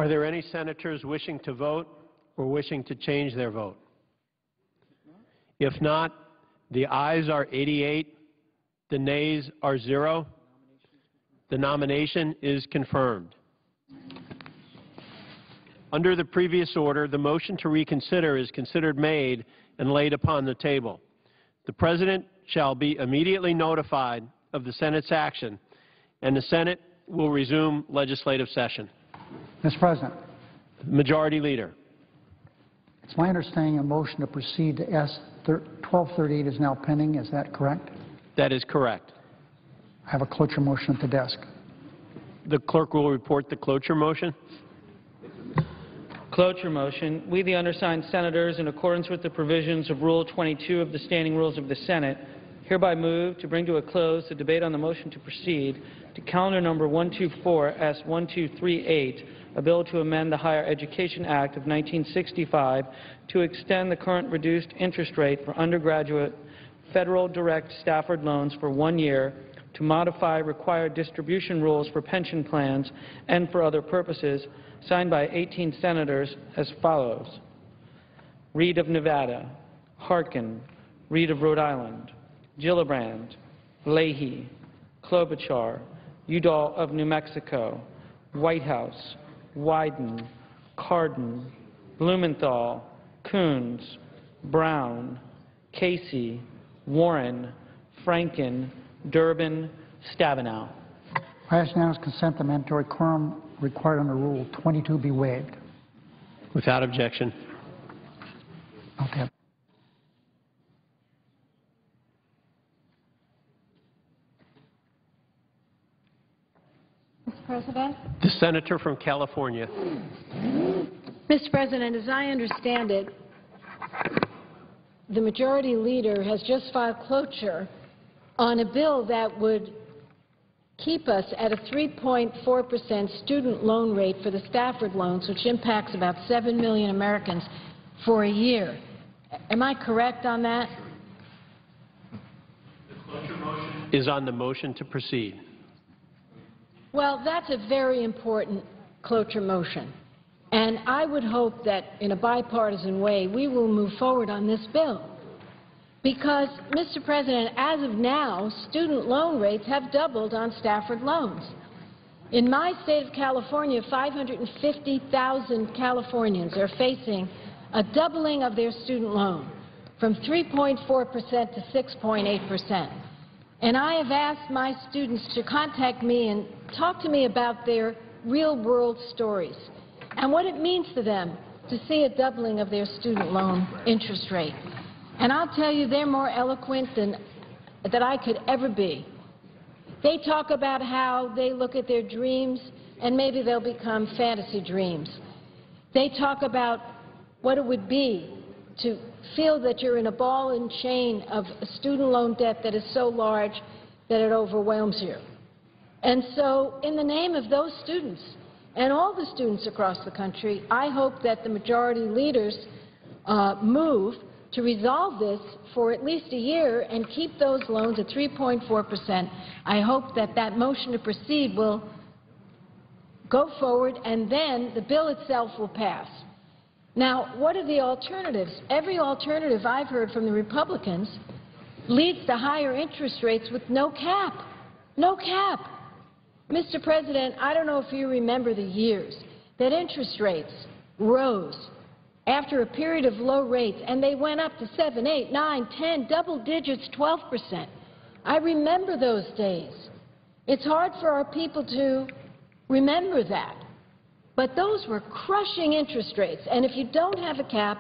Are there any senators wishing to vote or wishing to change their vote? If not, the ayes are 88, the nays are 0. The nomination is confirmed. Under the previous order, the motion to reconsider is considered made and laid upon the table. The President shall be immediately notified of the Senate's action, and the Senate will resume legislative session. Mr. President. Majority Leader. It's my understanding a motion to proceed to S 1238 is now pending. Is that correct? That is correct. I have a cloture motion at the desk. The clerk will report the cloture motion. Cloture motion. We, the undersigned senators, in accordance with the provisions of Rule 22 of the Standing Rules of the Senate, hereby move to bring to a close the debate on the motion to proceed to calendar number 124 S1238, a bill to amend the Higher Education Act of 1965 to extend the current reduced interest rate for undergraduate federal direct Stafford loans for 1 year, to modify required distribution rules for pension plans and for other purposes, signed by 18 senators as follows: Reed of Nevada, Harkin, Reed of Rhode Island, Gillibrand, Leahy, Klobuchar, Udall of New Mexico, Whitehouse, Wyden, Cardin, Blumenthal, Coons, Brown, Casey, Warren, Franken, Durbin, Stabenow. I ask unanimous consent the mandatory quorum required under Rule 22 be waived. Without objection. Okay. Mr. President? The Senator from California. Mr. President, as I understand it, the Majority Leader has just filed cloture on a bill that would keep us at a 3.4% student loan rate for the Stafford loans, which impacts about 7 million Americans for a year. Am I correct on that? The cloture motion is on the motion to proceed. Well, that's a very important cloture motion. And I would hope that in a bipartisan way we will move forward on this bill. Because, Mr. President, as of now, student loan rates have doubled on Stafford loans. In my state of California, 550,000 Californians are facing a doubling of their student loan from 3.4% to 6.8%. And I have asked my students to contact me and talk to me about their real-world stories and what it means to them to see a doubling of their student loan interest rate. And I'll tell you, they're more eloquent than I could ever be. They talk about how they look at their dreams and maybe they'll become fantasy dreams. They talk about what it would be to feel that you're in a ball and chain of a student loan debt that is so large that it overwhelms you. And so in the name of those students and all the students across the country, I hope that the Majority Leaders move to resolve this for at least a year and keep those loans at 3.4%. I hope that that motion to proceed will go forward and then the bill itself will pass. Now, what are the alternatives? Every alternative I've heard from the Republicans leads to higher interest rates with no cap. No cap. Mr. President, I don't know if you remember the years that interest rates rose after a period of low rates, and they went up to 7, 8, 9, 10, double digits, 12%. I remember those days. It's hard for our people to remember that. But those were crushing interest rates, and if you don't have a cap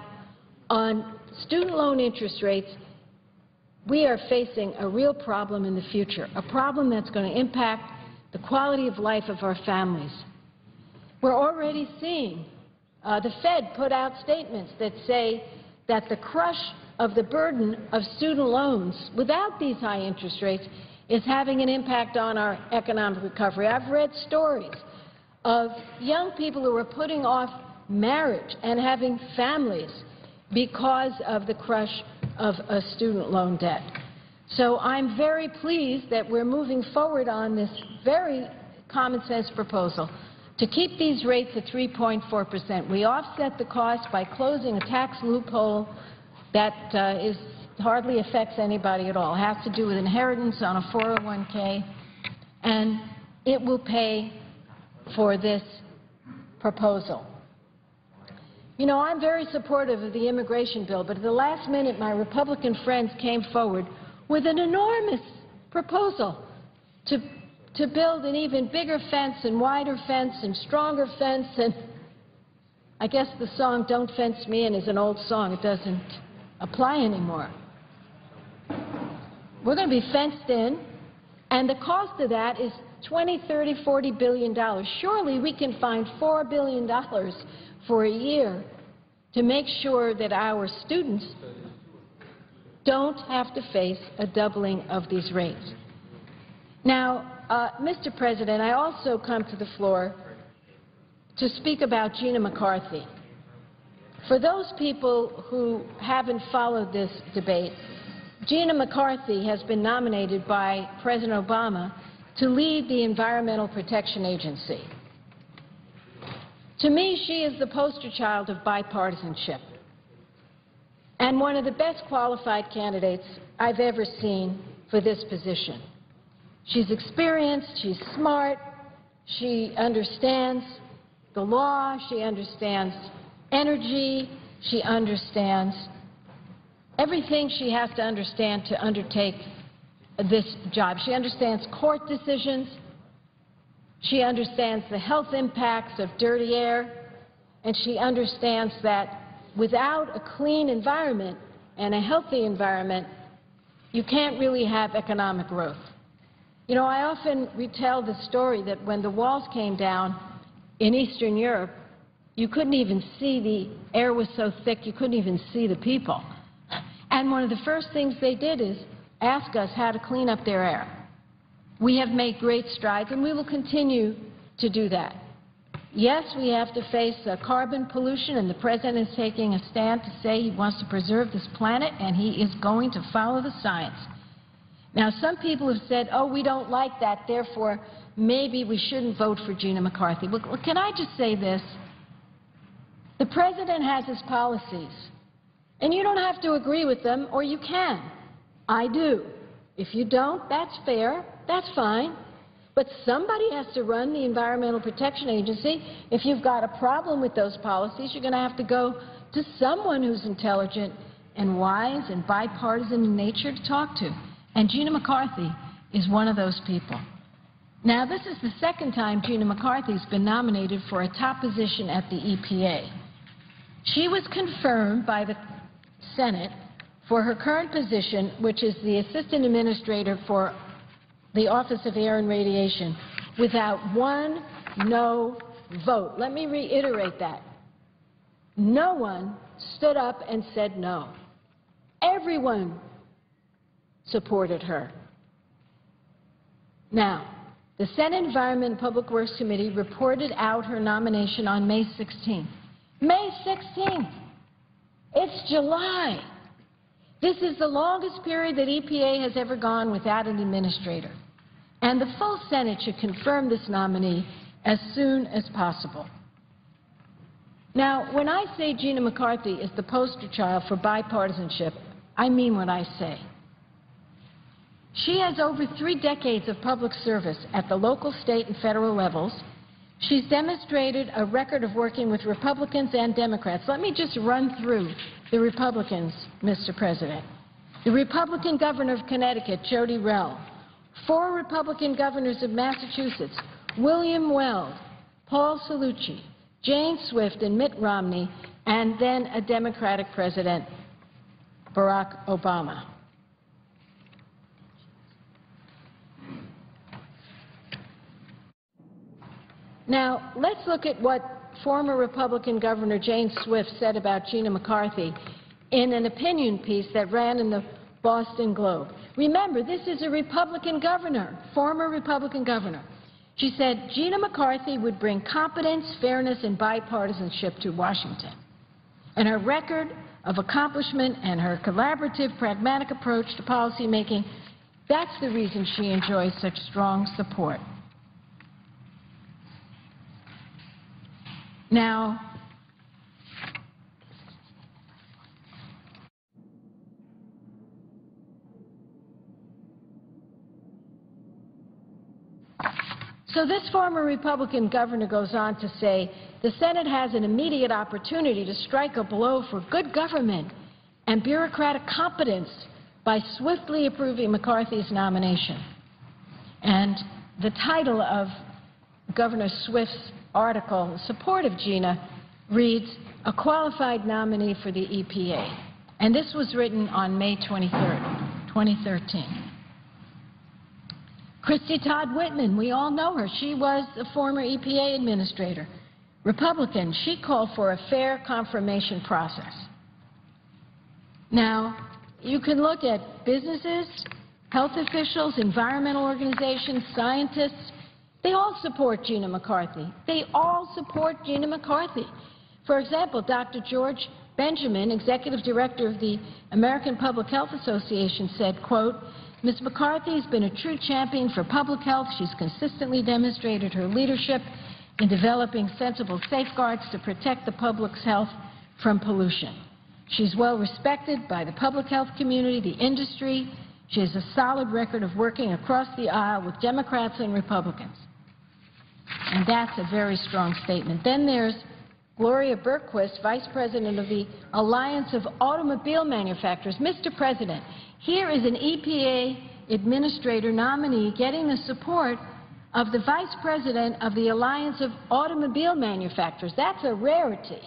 on student loan interest rates, we are facing a real problem in the future, a problem that's going to impact the quality of life of our families. We're already seeing the Fed put out statements that say that the crush of the burden of student loans without these high interest rates is having an impact on our economic recovery. I've read stories of young people who are putting off marriage and having families because of the crush of a student loan debt. So I'm very pleased that we're moving forward on this very common sense proposal. to keep these rates at 3.4%. We offset the cost by closing a tax loophole that hardly affects anybody at all. It has to do with inheritance on a 401k, and it will pay for this proposal. You know, I'm very supportive of the immigration bill, but at the last minute, my Republican friends came forward with an enormous proposal to build an even bigger fence and wider fence and stronger fence, and I guess the song "Don't Fence Me In" is an old song. It doesn't apply anymore. We're going to be fenced in, and the cost of that is $20, $30, $40 billion. Surely we can find $4 billion for a year to make sure that our students don't have to face a doubling of these rates. Now, Mr. President, I also come to the floor to speak about Gina McCarthy. For those people who haven't followed this debate, Gina McCarthy has been nominated by President Obama to lead the Environmental Protection Agency. To me, she is the poster child of bipartisanship and one of the best qualified candidates I've ever seen for this position. She's experienced, she's smart, she understands the law, she understands energy, she understands everything she has to understand to undertake this job. She understands court decisions, she understands the health impacts of dirty air, and she understands that without a clean environment and a healthy environment, you can't really have economic growth. You know, I often retell the story that when the walls came down in Eastern Europe, you couldn't even see, the air was so thick you couldn't even see the people. And one of the first things they did is ask us how to clean up their air. We have made great strides, and we will continue to do that. Yes, we have to face carbon pollution, and the President is taking a stand to say he wants to preserve this planet, and he is going to follow the science. Now, some people have said, oh, we don't like that, therefore maybe we shouldn't vote for Gina McCarthy. Well, can I just say this? The President has his policies, and you don't have to agree with them, or you can. I do. If you don't, that's fair, that's fine. But somebody has to run the Environmental Protection Agency. If you've got a problem with those policies, you're going to have to go to someone who's intelligent and wise and bipartisan in nature to talk to. And Gina McCarthy is one of those people. Now, this is the second time Gina McCarthy's been nominated for a top position at the EPA. She was confirmed by the Senate for her current position, which is the Assistant Administrator for the Office of Air and Radiation, without one no vote. Let me reiterate that. No one stood up and said no. Everyone supported her. Now, the Senate Environment and Public Works Committee reported out her nomination on May 16th. May 16th! It's July. This is the longest period that EPA has ever gone without an administrator. And the full Senate should confirm this nominee as soon as possible. Now, when I say Gina McCarthy is the poster child for bipartisanship, I mean what I say. She has over 3 decades of public service at the local, state, and federal levels. She's demonstrated a record of working with Republicans and Democrats. Let me just run through the Republicans, Mr. President. The Republican governor of Connecticut, Jody Rell. 4 Republican governors of Massachusetts, William Weld, Paul Cellucci, Jane Swift, and Mitt Romney, and then a Democratic president, Barack Obama. Now, let's look at what former Republican Governor Jane Swift said about Gina McCarthy in an opinion piece that ran in the Boston Globe. Remember, this is a Republican governor, former Republican governor. She said Gina McCarthy would bring competence, fairness, and bipartisanship to Washington. And her record of accomplishment and her collaborative, pragmatic approach to policymaking, that's the reason she enjoys such strong support. Now, so this former Republican governor goes on to say, the Senate has an immediate opportunity to strike a blow for good government and bureaucratic competence by swiftly approving McCarthy's nomination. And the title of Governor Swift's article in support of Gina reads, "A Qualified Nominee for the EPA." And this was written on May 23rd, 2013. Christy Todd Whitman, we all know her. She was a former EPA administrator. Republican, she called for a fair confirmation process. Now, you can look at businesses, health officials, environmental organizations, scientists. They all support Gina McCarthy. They all support Gina McCarthy. For example, Dr. George Benjamin, executive director of the American Public Health Association, said, quote, "Ms. McCarthy has been a true champion for public health. She's consistently demonstrated her leadership in developing sensible safeguards to protect the public's health from pollution. She's well respected by the public health community, the industry. She has a solid record of working across the aisle with Democrats and Republicans." And that's a very strong statement. Then there's Gloria Berquist, Vice President of the Alliance of Automobile Manufacturers. Mr. President, here is an EPA administrator nominee getting the support of the Vice President of the Alliance of Automobile Manufacturers. That's a rarity.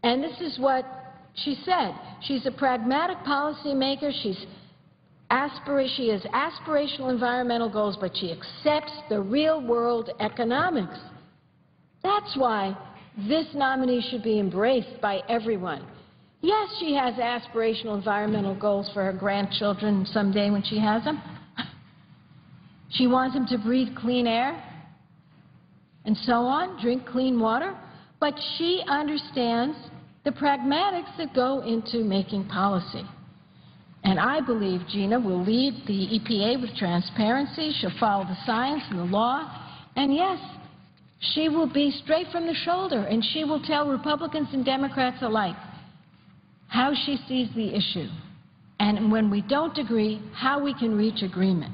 And this is what she said. She's a pragmatic policymaker. She has aspirational environmental goals, but she accepts the real-world economics. That's why this nominee should be embraced by everyone. Yes, she has aspirational environmental goals for her grandchildren someday when she has them. She wants them to breathe clean air and so on, drink clean water, but she understands the pragmatics that go into making policy. And I believe Gina will lead the EPA with transparency. She'll follow the science and the law. And yes, she will be straight from the shoulder, and she will tell Republicans and Democrats alike how she sees the issue, and when we don't agree, how we can reach agreement.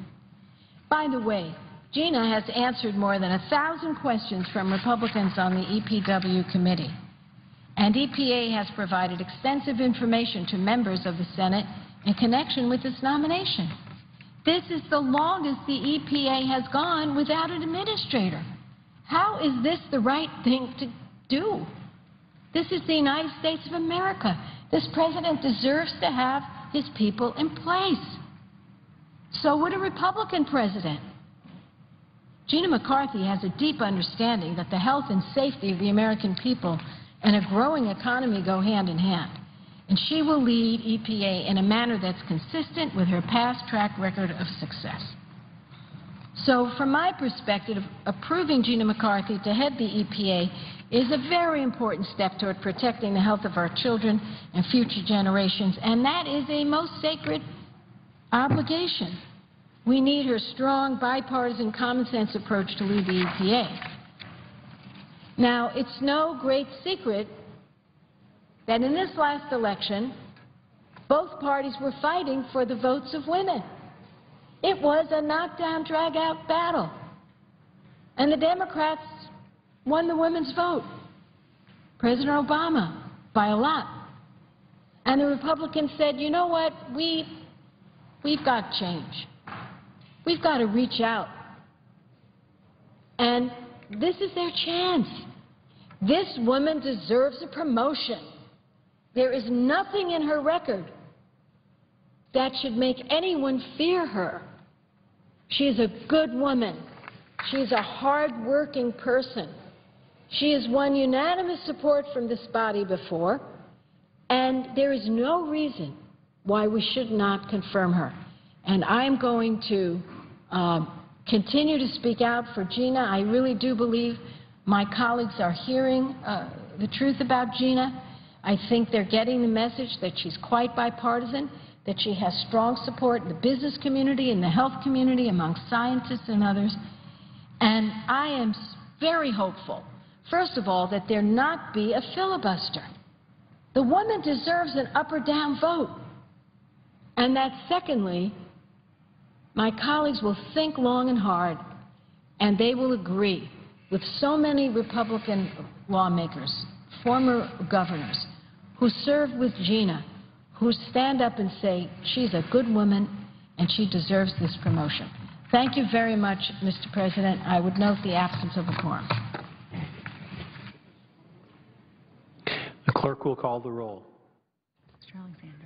By the way, Gina has answered more than 1,000 questions from Republicans on the EPW committee, and EPA has provided extensive information to members of the Senate in connection with this nomination. This is the longest the EPA has gone without an administrator. How is this the right thing to do? This is the United States of America. This president deserves to have his people in place. So would a Republican president. Gina McCarthy has a deep understanding that the health and safety of the American people and a growing economy go hand in hand. And she will lead EPA in a manner that's consistent with her past track record of success. So from my perspective, approving Gina McCarthy to head the EPA is a very important step toward protecting the health of our children and future generations, and that is a most sacred obligation. We need her strong, bipartisan, common-sense approach to lead the EPA. Now, it's no great secret that in this last election, both parties were fighting for the votes of women. It was a knockdown, drag-out battle. And the Democrats won the women's vote. President Obama, by a lot. And the Republicans said, you know what, we've got to change. We've got to reach out. And this is their chance. This woman deserves a promotion. There is nothing in her record that should make anyone fear her. She is a good woman. She is a hard-working person. She has won unanimous support from this body before, and there is no reason why we should not confirm her. And I'm going to continue to speak out for Gina. I really do believe my colleagues are hearing the truth about Gina. I think they're getting the message that she's quite bipartisan, that she has strong support in the business community, in the health community, among scientists and others. And I am very hopeful First of all, that there not be a filibuster. The woman deserves an up or down vote. And that secondly, my colleagues will think long and hard, and they will agree with so many Republican lawmakers, former governors, who serve with Gina, who stand up and say, she's a good woman and she deserves this promotion. Thank you very much, Mr. President. I would note the absence of a quorum. The clerk will call the roll. Mr. Alexander.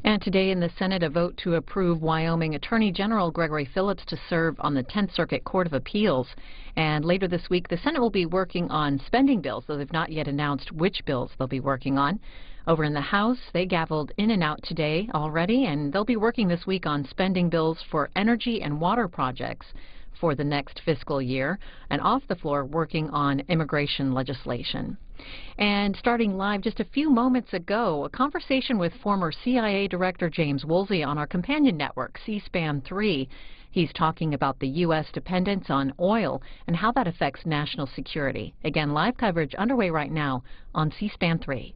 And today in the Senate, a vote to approve Wyoming Attorney General Gregory Phillips to serve on the 10th Circuit Court of Appeals. And later this week, the Senate will be working on spending bills, though they've not yet announced which bills they'll be working on. Over in the House, they gavelled in and out today already, and they'll be working this week on spending bills for energy and water projects for the next fiscal year, and off the floor working on immigration legislation. And starting live just a few moments ago, a conversation with former CIA Director James Woolsey on our companion network, C-SPAN 3. He's talking about the U.S. dependence on oil and how that affects national security. Again, live coverage underway right now on C-SPAN 3.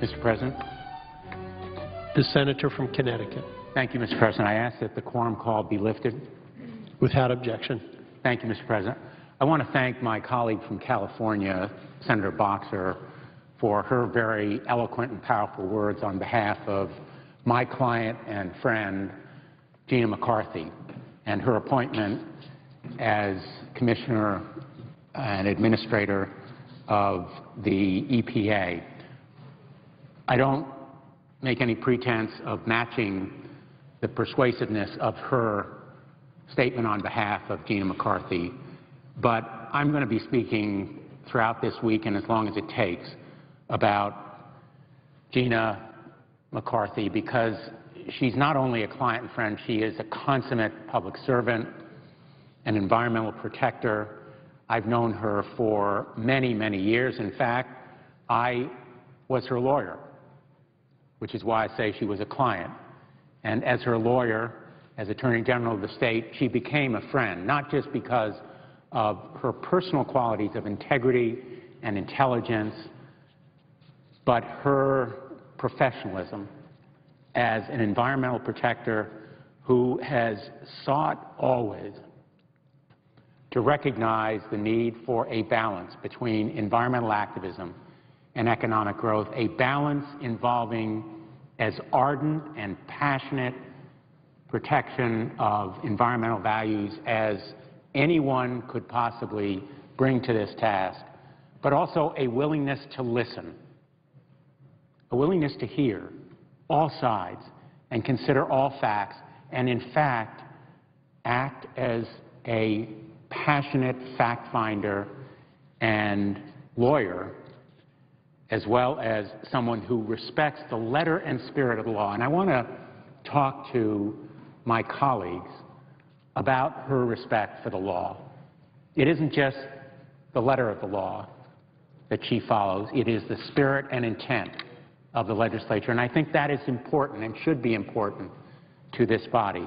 Mr. President. The senator from Connecticut. Thank you, Mr. President. I ask that the quorum call be lifted. Without objection. Thank you, Mr. President. I want to thank my colleague from California, Senator Boxer, for her very eloquent and powerful words on behalf of my client and friend, Gina McCarthy, and her appointment as Commissioner and Administrator of the EPA. I don't make any pretense of matching the persuasiveness of her statement on behalf of Gina McCarthy, but I'm going to be speaking throughout this week and as long as it takes about Gina McCarthy because she's not only a client and friend, she is a consummate public servant, an environmental protector. I've known her for many, many years. In fact, I was her lawyer, which is why I say she was a client. And as her lawyer, as Attorney General of the state, she became a friend, not just because of her personal qualities of integrity and intelligence, but her professionalism as an environmental protector who has sought always to recognize the need for a balance between environmental activism and economic growth, a balance involving as ardent and passionate protection of environmental values as anyone could possibly bring to this task, but also a willingness to listen, a willingness to hear all sides and consider all facts, and in fact, act as a passionate fact finder and lawyer, as well as someone who respects the letter and spirit of the law. And I want to talk to my colleagues about her respect for the law. It isn't just the letter of the law that she follows, it is the spirit and intent of the legislature. And I think that is important and should be important to this body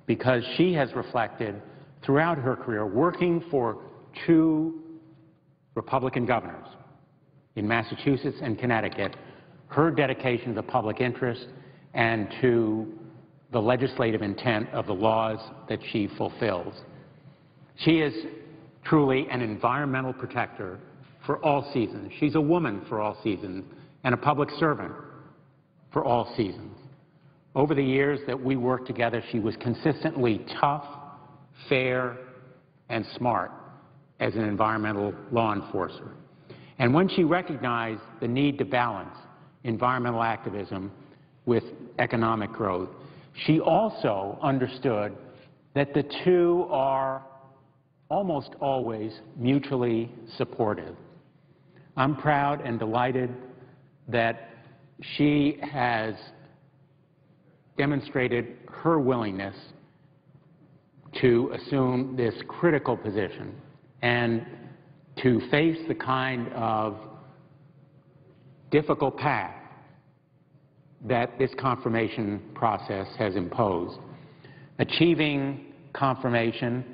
because she has reflected throughout her career working for two Republican governors in Massachusetts and Connecticut, her dedication to the public interest and to the legislative intent of the laws that she fulfills. She is truly an environmental protector for all seasons. She's a woman for all seasons and a public servant for all seasons. Over the years that we worked together, she was consistently tough, fair, and smart as an environmental law enforcer. And when she recognized the need to balance environmental activism with economic growth, she also understood that the two are almost always mutually supportive. I'm proud and delighted that she has demonstrated her willingness to assume this critical position and to face the kind of difficult path that this confirmation process has imposed. Achieving confirmation,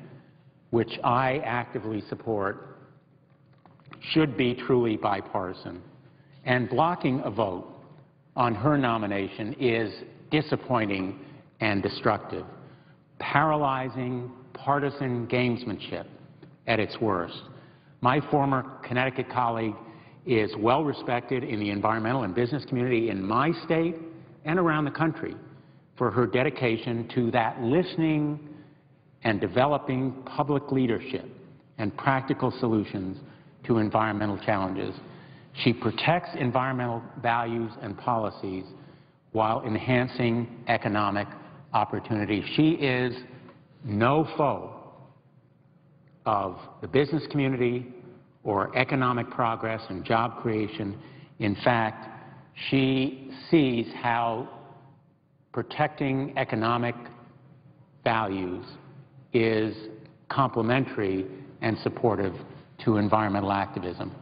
which I actively support, should be truly bipartisan. And blocking a vote on her nomination is disappointing and destructive, paralyzing partisan gamesmanship at its worst. My former Connecticut colleague is well respected in the environmental and business community in my state and around the country for her dedication to that listening and developing public leadership and practical solutions to environmental challenges. She protects environmental values and policies while enhancing economic opportunity. She is no foe of the business community or economic progress and job creation. In fact, she sees how protecting economic values is complementary and supportive to environmental activism.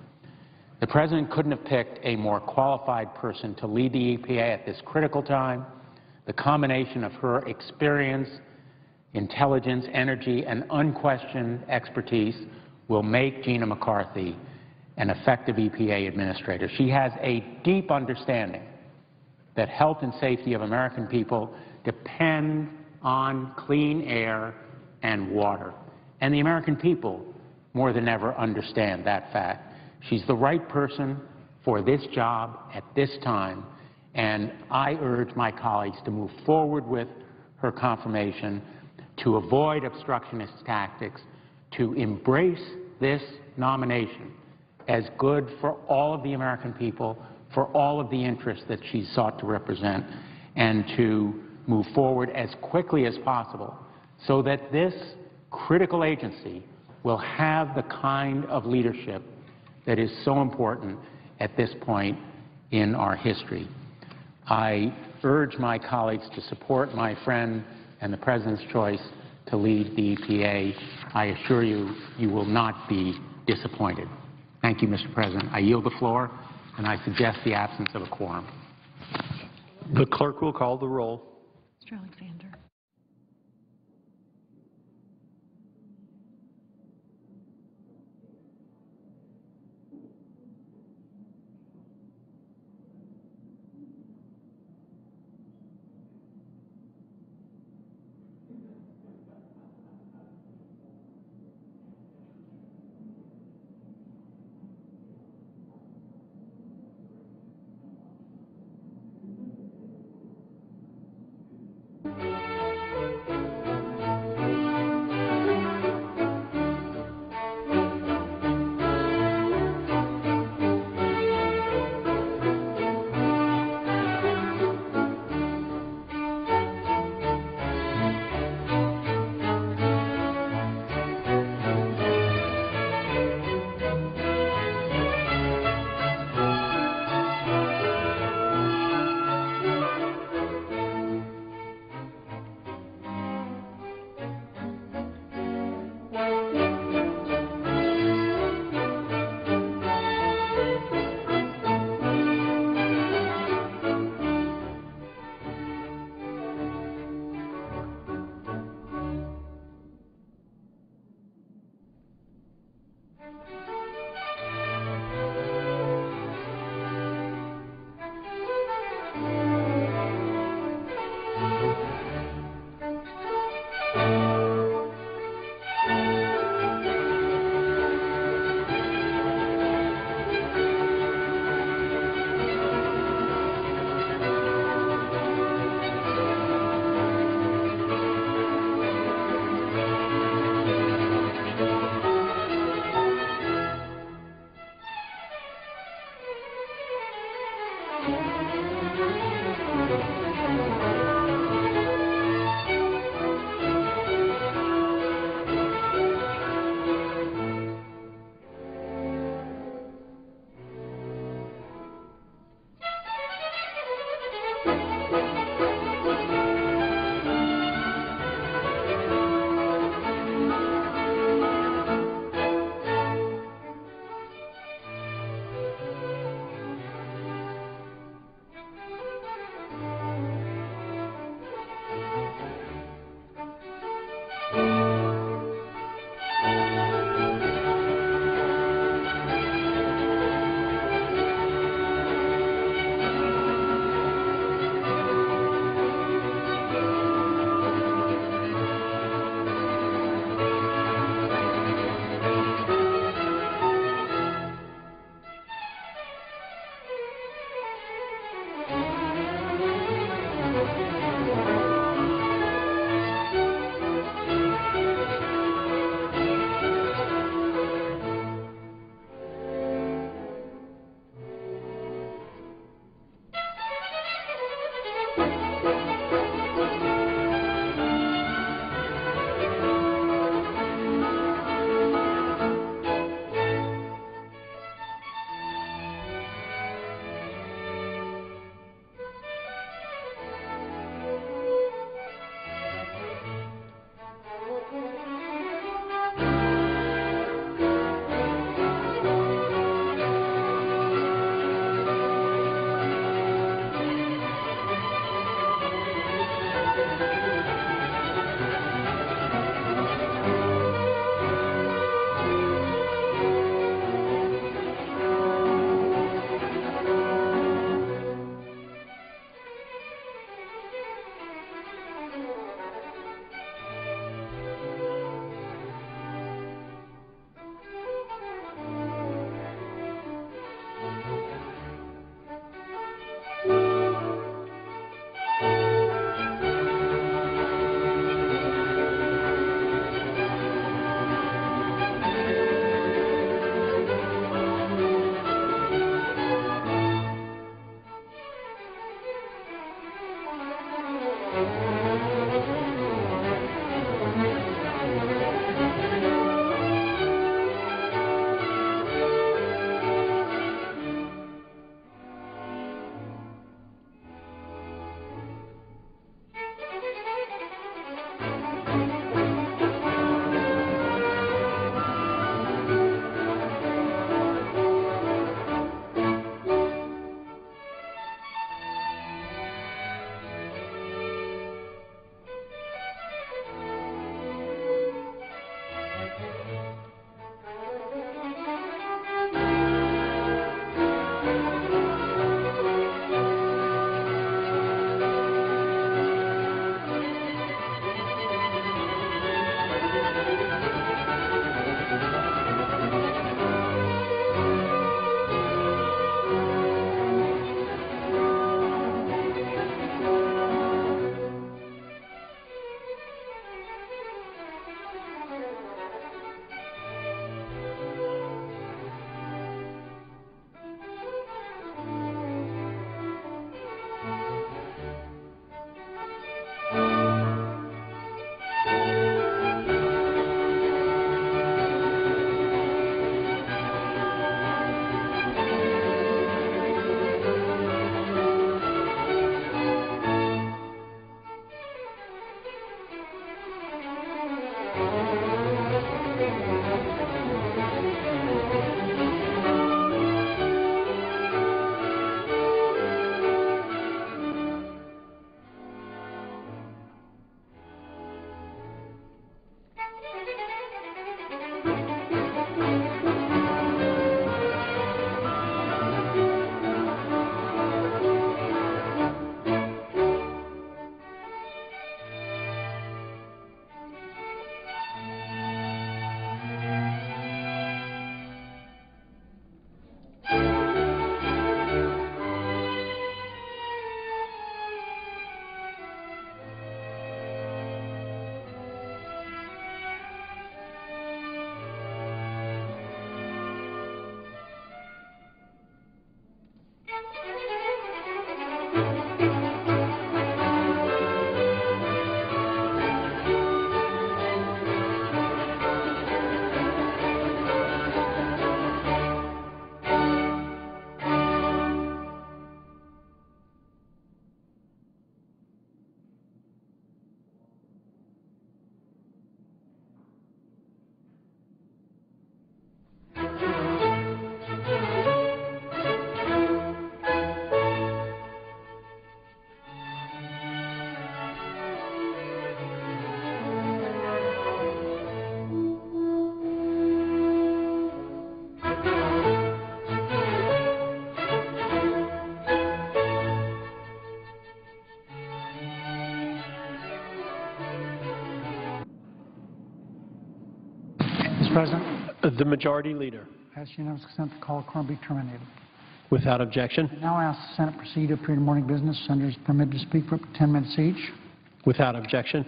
The President couldn't have picked a more qualified person to lead the EPA at this critical time. The combination of her experience, intelligence, energy, and unquestioned expertise will make Gina McCarthy and effective EPA administrator. She has a deep understanding that health and safety of American people depend on clean air and water. And the American people, more than ever, understand that fact. She's the right person for this job at this time, and I urge my colleagues to move forward with her confirmation, to avoid obstructionist tactics, to embrace this nomination as good for all of the American people, for all of the interests that she's sought to represent, and to move forward as quickly as possible so that this critical agency will have the kind of leadership that is so important at this point in our history. I urge my colleagues to support my friend and the President's choice to lead the EPA. I assure you, you will not be disappointed. Thank you, Mr. President. I yield the floor, and I suggest the absence of a quorum. The clerk will call the roll. Mr. Alexander. President, The Majority Leader. ask unanimous consent the call of quorum be terminated. Without objection. I now ask the Senate proceed to a period of morning business. Senators permitted to speak for up to 10 minutes each. Without objection.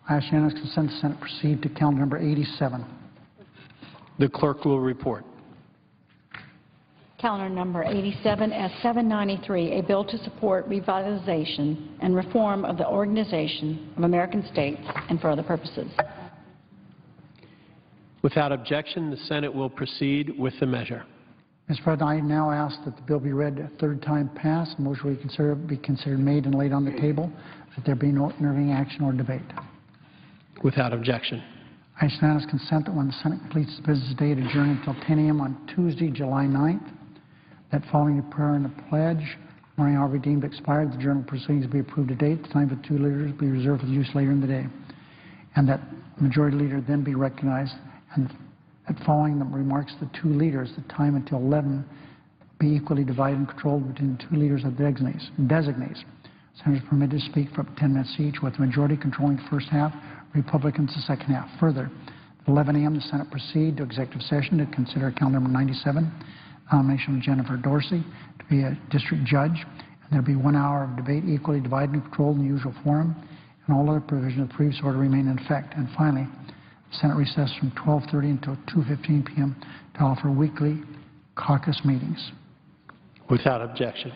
I ask unanimous consent the Senate proceed to calendar number 87. The clerk will report. Calendar number 87 S 793, a bill to support revitalization and reform of the Organization of American States and for other purposes. Without objection, the Senate will proceed with the measure. Mr. President, I now ask that the bill be read a third time passed. The motion be considered made and laid on the table, that there be no intervening action or debate. Without objection. I ask unanimous consent that when the Senate completes its business day, it adjourn until 10 a.m. on Tuesday, July 9th. That following the prayer and the pledge, morning hour be deemed expired, the journal proceedings be approved to date, the time for two leaders be reserved for use later in the day, and that Majority Leader then be recognized, and that following the remarks of the two leaders, the time until 11 be equally divided and controlled between the two leaders of designees. Senators permitted to speak for up to 10 minutes each, with the majority controlling the first half, Republicans the second half. Further, at 11 a.m. the Senate proceed to executive session to consider calendar number 97, nomination of Jennifer Dorsey to be a district judge, and there will be 1 hour of debate equally divided and controlled in the usual forum, and all other provisions of the previous order remain in effect. And finally, the Senate recess from 12:30 until 2:15 p.m. to offer weekly caucus meetings. Without objection.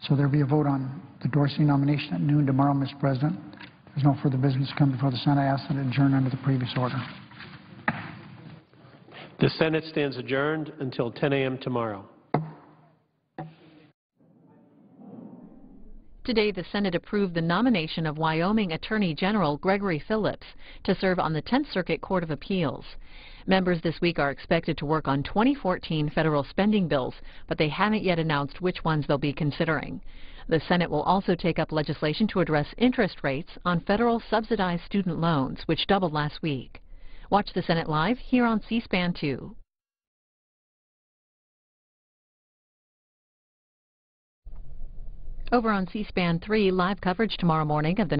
So there will be a vote on the Dorsey nomination at noon tomorrow, Mr. President. If there's no further business to come before the Senate, I ask that it adjourn under the previous order. The Senate stands adjourned until 10 a.m. tomorrow. Today, the Senate approved the nomination of Wyoming Attorney General Gregory Phillips to serve on the 10th Circuit Court of Appeals. Members this week are expected to work on 2014 federal spending bills, but they haven't yet announced which ones they'll be considering. The Senate will also take up legislation to address interest rates on federal subsidized student loans, which doubled last week. Watch the Senate live here on C-SPAN 2. Over on C-SPAN 3, live coverage tomorrow morning of the